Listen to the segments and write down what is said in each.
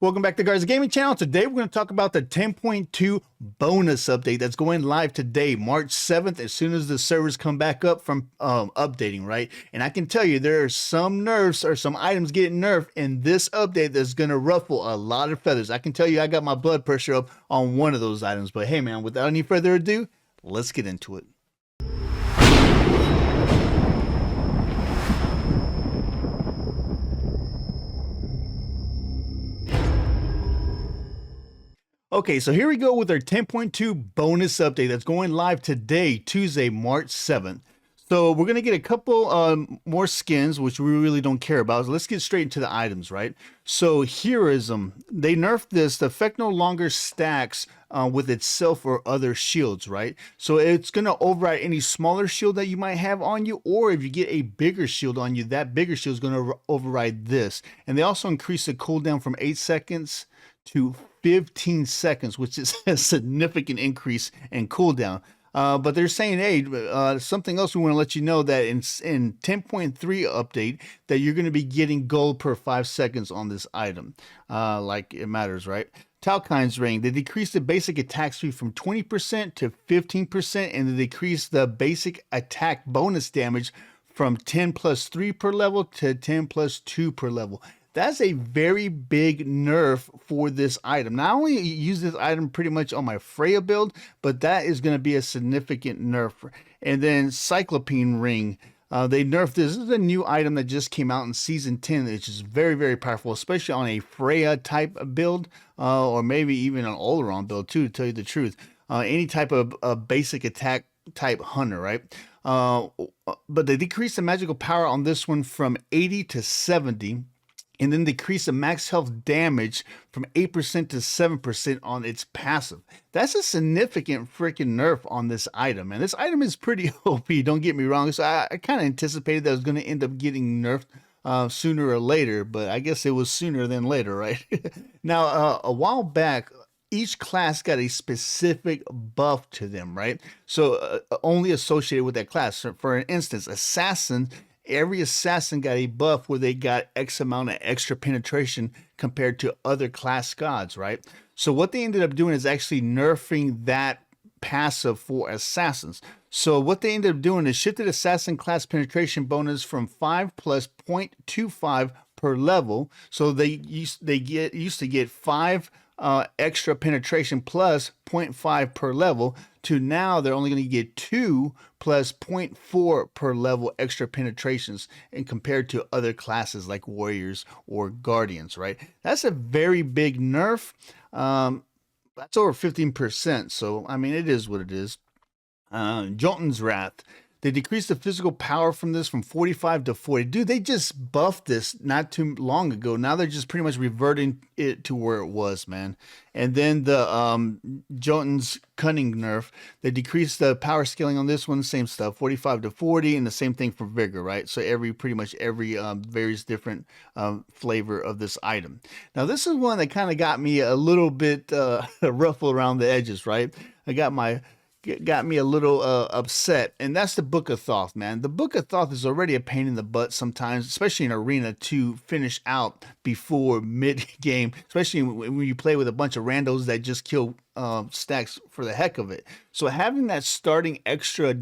Welcome back to Garza Gaming Channel. Today we're going to talk about the 10.2 bonus update that's going live today, March 7th, as soon as the servers come back up from updating, right? And I can tell you there are some nerfs or some items getting nerfed in this update that's going to ruffle a lot of feathers. I can tell you I got my blood pressure up on one of those items. But hey man, without any further ado, let's get into it. Okay, so here we go with our 10.2 bonus update that's going live today, Tuesday, March 7th. So we're going to get a couple more skins, which we really don't care about. So let's get straight into the items, right? So Heroism, they nerfed this. The effect no longer stacks with itself or other shields, right? So it's going to override any smaller shield that you might have on you, or if you get a bigger shield on you, that bigger shield is going to override this. And they also increase the cooldown from 8 seconds to 15 seconds, which is a significant increase in cooldown. But they're saying, hey, something else we want to let you know that in 10.3 update that you're going to be getting gold per 5 seconds on this item. Like it matters, right? Talkine's Ring, they decreased the basic attack speed from 20% to 15%, and they decreased the basic attack bonus damage from 10 plus 3 per level to 10 plus 2 per level. That's a very big nerf for this item. Now, I only use this item pretty much on my Freya build, but that is going to be a significant nerf. And then Cyclopene Ring, they nerfed this. This is a new item that just came out in Season 10, which is very, very powerful, especially on a Freya type build, or maybe even an Oleron build too, to tell you the truth. Any type of basic attack type hunter, right? But they decreased the magical power on this one from 80 to 70. And then decrease the max health damage from 8% to 7% on its passive. That's a significant freaking nerf on this item. And this item is pretty OP, don't get me wrong. So I kind of anticipated that it was going to end up getting nerfed sooner or later, but I guess it was sooner than later, right? Now, a while back, each class got a specific buff to them, right? So only associated with that class. So for instance, Assassin, every assassin got a buff where they got X amount of extra penetration compared to other class gods, right? So what they ended up doing is actually nerfing that passive for assassins. So what they ended up doing is shifted assassin class penetration bonus from 5 plus 0.25 per level. So they used to get 5 extra penetration plus 0.5 per level, to now they're only going to get 2 plus 0.4 per level extra penetrations, and compared to other classes like warriors or guardians, right? That's a very big nerf. That's over 15%. So I mean, it is what it is. Jotun's Wrath, they decreased the physical power from this from 45 to 40. Dude, they just buffed this not too long ago. Now they're just pretty much reverting it to where it was, man. And then the Jotun's Cunning nerf, they decreased the power scaling on this one, same stuff, 45 to 40, and the same thing for Vigor, right? So pretty much every various different flavor of this item. Now this is one that kind of got me a little bit ruffled around the edges, right? Got me a little upset, and that's the Book of Thoth, man. The Book of Thoth is already a pain in the butt sometimes, especially in arena, to finish out before mid-game, especially when you play with a bunch of randos that just kill stacks for the heck of it. So having that starting extra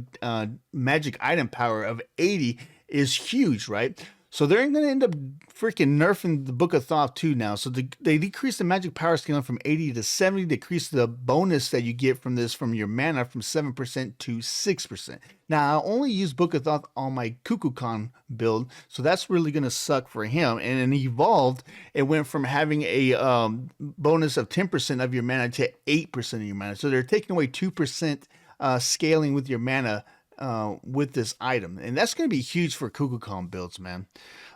magic item power of 80 is huge, right? So they're going to end up freaking nerfing the Book of Thoth too now. So they decrease the magic power scaling from 80 to 70, decrease the bonus that you get from this from your mana from 7% to 6%. Now, I only use Book of Thoth on my Kukulkan build, so that's really going to suck for him. And in Evolved, it went from having a bonus of 10% of your mana to 8% of your mana. So they're taking away 2% scaling with your mana with this item, and that's going to be huge for Kukulkan builds, man.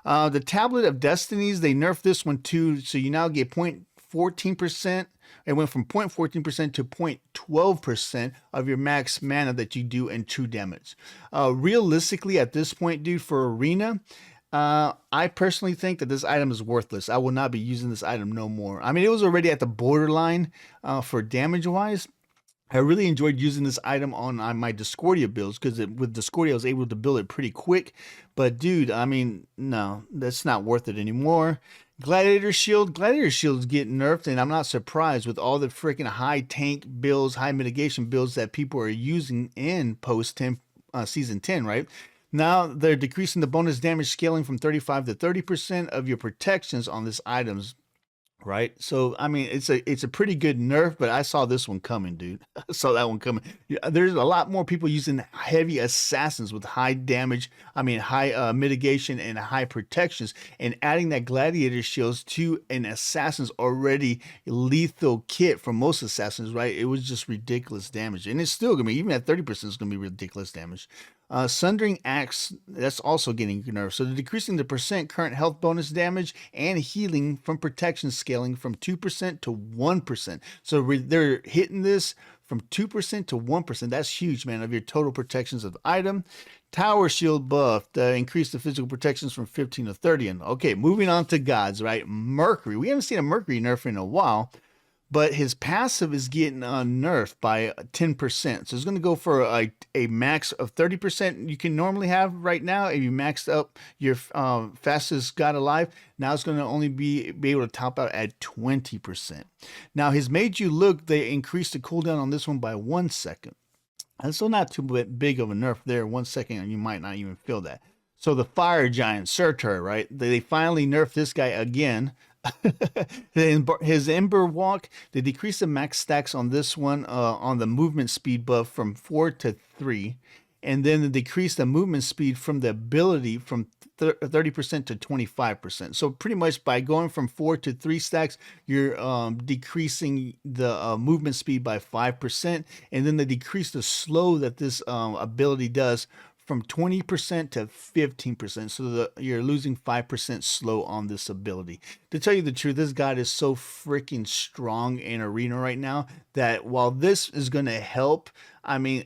The Tablet of Destinies, they nerfed this one too, so you now get 0.14%. It went from 0.14% to 0.12% of your max mana that you do in true damage. Realistically, at this point, dude, for arena, I personally think that this item is worthless. I will not be using this item no more. I mean, it was already at the borderline for damage wise. I really enjoyed using this item on my Discordia builds, because with Discordia I was able to build it pretty quick. But dude, I mean, no, that's not worth it anymore. Gladiator Shield. Gladiator Shield's getting nerfed, and I'm not surprised with all the freaking high tank builds, high mitigation builds that people are using in post 10 season 10, right? Now they're decreasing the bonus damage scaling from 35 to 30% of your protections on this items, right? So I mean, it's a pretty good nerf, but I saw this one coming, dude. I saw that one coming. Yeah, there's a lot more people using heavy assassins with high damage. I mean, high mitigation and high protections, and adding that gladiator shields to an assassin's already lethal kit for most assassins, right? It was just ridiculous damage, and it's still gonna be even at 30%. It's gonna be ridiculous damage. Sundering Axe, that's also getting nerfed. So they're decreasing the percent current health bonus damage and healing from protection scaling from 2% to 1%. So they're hitting this from 2% to 1%. That's huge, man, of your total protections of the item. Tower Shield buff, increase the physical protections from 15 to 30. And okay, moving on to gods, right? Mercury. We haven't seen a Mercury nerf in a while, but his passive is getting nerfed by 10%. So it's going to go for a max of 30% you can normally have right now. If you maxed up your fastest god alive, now it's going to only be able to top out at 20%. Now his made you look, they increased the cooldown on this one by 1 second. And so not too big of a nerf there. 1 second, and you might not even feel that. So the fire giant Surtr, right? They finally nerfed this guy again. His Ember Walk, they decrease the max stacks on this one on the movement speed buff from 4 to 3. And then they decrease the movement speed from the ability from 30% to 25%. So pretty much by going from 4 to 3 stacks, you're decreasing the movement speed by 5%. And then they decrease the slow that this ability does from 20% to 15%. So you're losing 5% slow on this ability. To tell you the truth, this god is so freaking strong in arena right now that while this is going to help, I mean,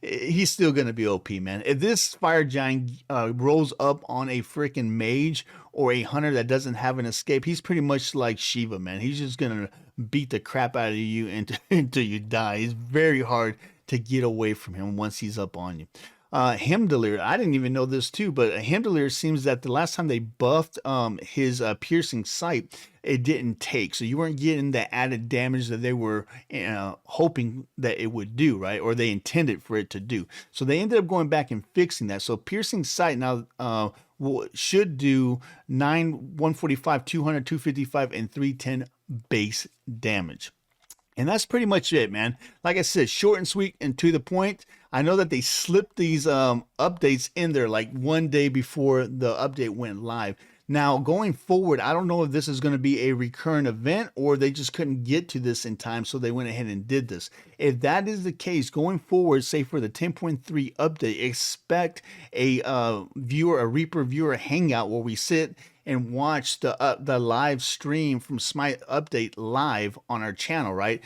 he's still going to be OP, man. If this fire giant rolls up on a freaking mage or a hunter that doesn't have an escape, he's pretty much like Shiva, man. He's just going to beat the crap out of you until you die. It's very hard to get away from him once he's up on you. Hemdelir, I didn't even know this too, but Hemdelir seems that the last time they buffed his piercing sight, it didn't take. So you weren't getting the added damage that they were hoping that it would do, right? Or they intended for it to do. So they ended up going back and fixing that. So piercing sight now should do 9, 145, 200, 255, and 310 base damage. And that's pretty much it, man. Like I said, short and sweet and to the point. I know that they slipped these updates in there like 1 day before the update went live. Now, going forward, I don't know if this is going to be a recurrent event or they just couldn't get to this in time, so they went ahead and did this. If that is the case, going forward, say for the 10.3 update, expect a Reaper viewer hangout where we sit and watch the live stream from Smite Update live on our channel, right?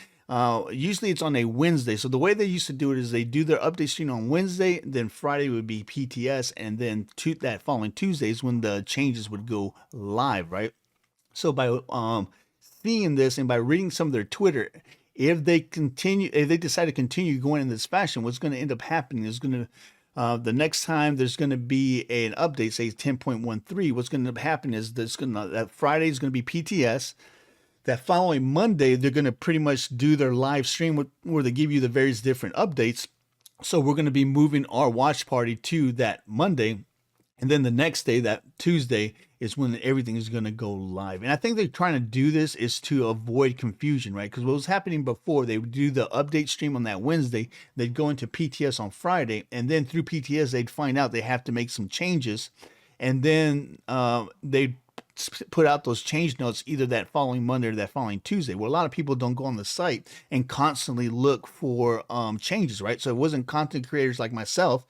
Usually it's on a Wednesday. So the way they used to do it is they do their update stream on Wednesday, then Friday would be PTS, and then that following Tuesday is when the changes would go live, right? So by seeing this and by reading some of their Twitter, if they decide to continue going in this fashion, what's going to end up happening is going to the next time there's going to be an update, say 10.13, what's going to happen is that Friday is going to be PTS. That following Monday, they're going to pretty much do their live stream where they give you the various different updates. So we're going to be moving our watch party to that Monday. And then the next day, that Tuesday, is when everything is going to go live. And I think they're trying to do this is to avoid confusion, right? Because what was happening before, they would do the update stream on that Wednesday. They'd go into PTS on Friday. And then through PTS, they'd find out they have to make some changes. And then they'd put out those change notes either that following Monday or that following Tuesday. Well, a lot of people don't go on the site and constantly look for changes, right? So it wasn't content creators like myself,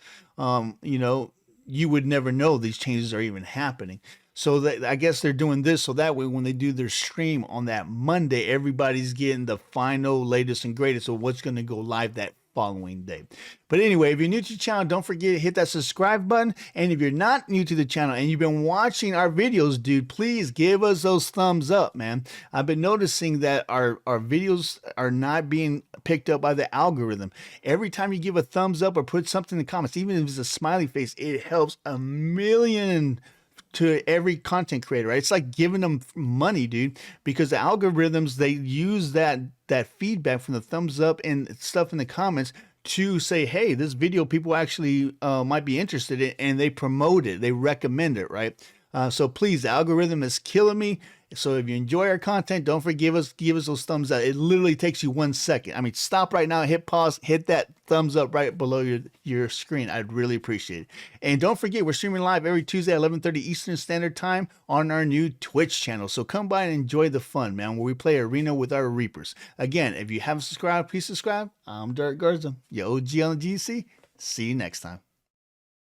you would never know these changes are even happening. So I guess they're doing this so that way when they do their stream on that Monday, everybody's getting the final latest and greatest of what's going to go live that following day. But anyway, if you're new to the channel, don't forget to hit that subscribe button. And if you're not new to the channel and you've been watching our videos, dude, please give us those thumbs up, man. I've been noticing that our videos are not being picked up by the algorithm. Every time you give a thumbs up or put something in the comments, even if it's a smiley face, it helps a million to every content creator, right? It's like giving them money, dude, because the algorithms, they use that feedback from the thumbs up and stuff in the comments to say, hey, this video people actually might be interested in, and they promote it, they recommend it, right? So please, the algorithm is killing me. So if you enjoy our content, don't forget, give us those thumbs up. It literally takes you 1 second. I mean, stop right now, hit pause, hit that thumbs up right below your screen. I'd really appreciate it. And don't forget, we're streaming live every Tuesday at 11:30 Eastern Standard Time on our new Twitch channel. So come by and enjoy the fun, man, where we play arena with our Reapers. Again, if you haven't subscribed, please subscribe. I'm Garza, your OG on the GC. See you next time.